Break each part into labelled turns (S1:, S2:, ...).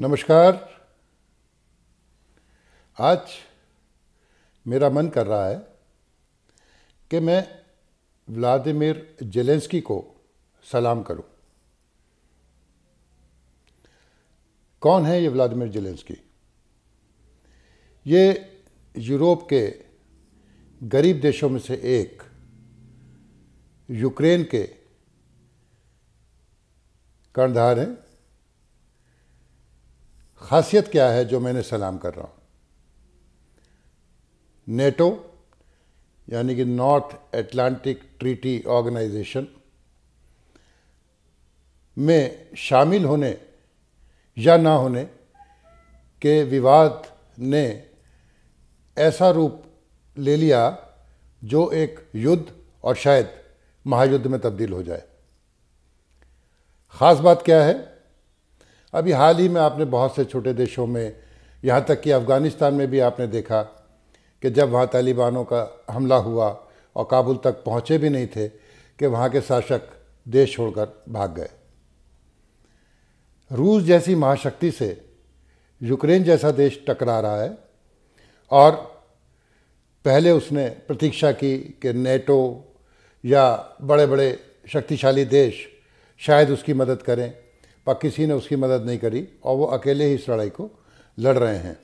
S1: नमस्कार। आज मेरा मन कर रहा है कि मैं व्लादिमीर ज़ेलेंस्की को सलाम करूं। कौन है ये व्लादिमीर ज़ेलेंस्की? ये यूरोप के गरीब देशों में से एक यूक्रेन के कर्णधार हैं। खासियत क्या है जो मैंने सलाम कर रहा हूँ? नेटो यानी कि नॉर्थ अटलांटिक ट्रीटी ऑर्गेनाइजेशन में शामिल होने या ना होने के विवाद ने ऐसा रूप ले लिया जो एक युद्ध और शायद महायुद्ध में तब्दील हो जाए। ख़ास बात क्या है? अभी हाल ही में आपने बहुत से छोटे देशों में, यहाँ तक कि अफ़गानिस्तान में भी आपने देखा कि जब वहाँ तालिबानों का हमला हुआ और काबुल तक पहुँचे भी नहीं थे कि वहाँ के शासक देश छोड़कर भाग गए। रूस जैसी महाशक्ति से यूक्रेन जैसा देश टकरा रहा है और पहले उसने प्रतीक्षा की कि नेटो या बड़े बड़े शक्तिशाली देश शायद उसकी मदद करें, पर किसी ने उसकी मदद नहीं करी और वो अकेले ही इस लड़ाई को लड़ रहे हैं।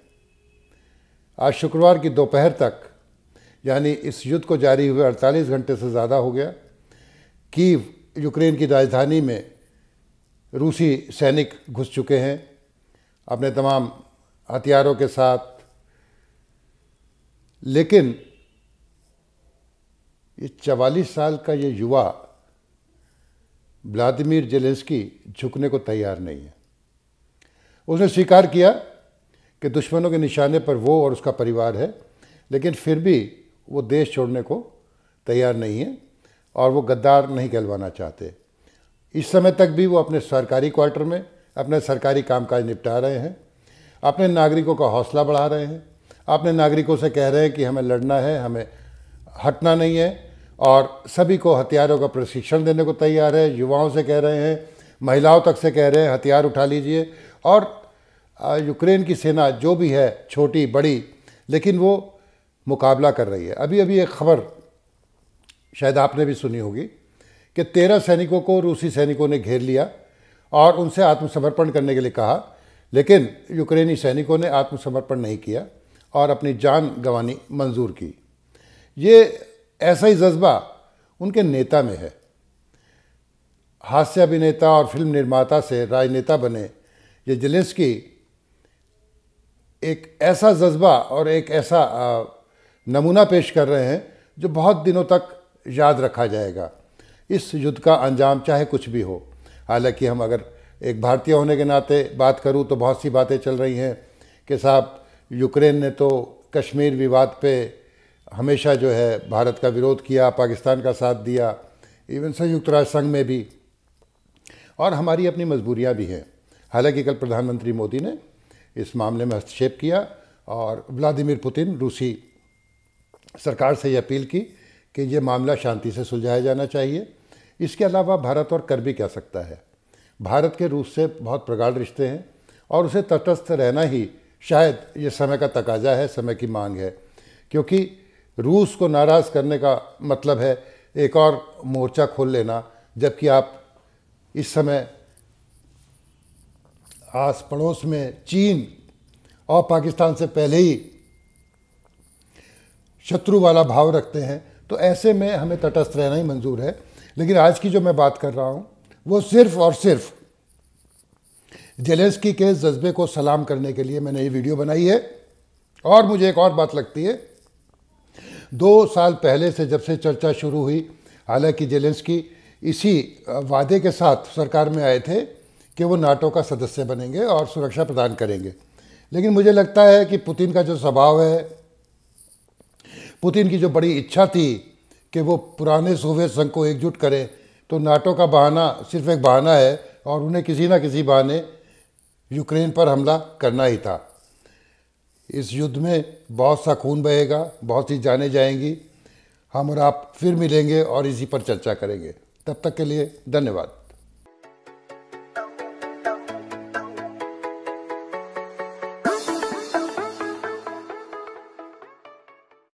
S1: आज शुक्रवार की दोपहर तक, यानी इस युद्ध को जारी हुए 48 घंटे से ज़्यादा हो गया, कीव यूक्रेन की राजधानी में रूसी सैनिक घुस चुके हैं अपने तमाम हथियारों के साथ। लेकिन ये 44 साल का ये युवा व्लादिमीर ज़ेलेंस्की झुकने को तैयार नहीं है। उसने स्वीकार किया कि दुश्मनों के निशाने पर वो और उसका परिवार है, लेकिन फिर भी वो देश छोड़ने को तैयार नहीं है और वो गद्दार नहीं कहलवाना चाहते। इस समय तक भी वो अपने सरकारी क्वार्टर में अपने सरकारी कामकाज निपटा रहे हैं, अपने नागरिकों का हौसला बढ़ा रहे हैं, अपने नागरिकों से कह रहे हैं कि हमें लड़ना है, हमें हटना नहीं है, और सभी को हथियारों का प्रशिक्षण देने को तैयार है। युवाओं से कह रहे हैं, महिलाओं तक से कह रहे हैं, हथियार उठा लीजिए। और यूक्रेन की सेना जो भी है, छोटी बड़ी, लेकिन वो मुकाबला कर रही है। अभी अभी एक खबर शायद आपने भी सुनी होगी कि 13 सैनिकों को रूसी सैनिकों ने घेर लिया और उनसे आत्मसमर्पण करने के लिए कहा, लेकिन यूक्रेनी सैनिकों ने आत्मसमर्पण नहीं किया और अपनी जान गंवानी मंजूर की। ये ऐसा ही जज्बा उनके नेता में है। हास्य अभिनेता और फिल्म निर्माता से राजनेता बने ये ज़ेलेंस्की एक ऐसा जज्बा और एक ऐसा नमूना पेश कर रहे हैं जो बहुत दिनों तक याद रखा जाएगा। इस युद्ध का अंजाम चाहे कुछ भी हो। हालांकि हम अगर एक भारतीय होने के नाते बात करूं तो बहुत सी बातें चल रही हैं कि साहब यूक्रेन ने तो कश्मीर विवाद पे हमेशा जो है भारत का विरोध किया, पाकिस्तान का साथ दिया, इवन संयुक्त राष्ट्र संघ में भी, और हमारी अपनी मजबूरियां भी हैं। हालांकि कल प्रधानमंत्री मोदी ने इस मामले में हस्तक्षेप किया और व्लादिमीर पुतिन रूसी सरकार से ये अपील की कि ये मामला शांति से सुलझाया जाना चाहिए। इसके अलावा भारत और कर भी क्या सकता है? भारत के रूस से बहुत प्रगाढ़ रिश्ते हैं और उसे तटस्थ रहना ही शायद ये समय का तकाजा है, समय की मांग है, क्योंकि रूस को नाराज़ करने का मतलब है एक और मोर्चा खोल लेना, जबकि आप इस समय आस पड़ोस में चीन और पाकिस्तान से पहले ही शत्रु वाला भाव रखते हैं। तो ऐसे में हमें तटस्थ रहना ही मंजूर है। लेकिन आज की जो मैं बात कर रहा हूँ वो सिर्फ और सिर्फ ज़ेलेंस्की के जज्बे को सलाम करने के लिए मैंने ये वीडियो बनाई है। और मुझे एक और बात लगती है, 2 साल पहले से जब से चर्चा शुरू हुई, हालांकि ज़ेलेंस्की इसी वादे के साथ सरकार में आए थे कि वो नाटो का सदस्य बनेंगे और सुरक्षा प्रदान करेंगे, लेकिन मुझे लगता है कि पुतिन का जो स्वभाव है, पुतिन की जो बड़ी इच्छा थी कि वो पुराने सोवियत संघ को एकजुट करें, तो नाटो का बहाना सिर्फ एक बहाना है और उन्हें किसी न किसी बहाने यूक्रेन पर हमला करना ही था। इस युद्ध में बहुत सा खून बहेगा, बहुत सी जानें जाएंगी। हम और आप फिर मिलेंगे और इसी पर चर्चा करेंगे। तब तक के लिए धन्यवाद।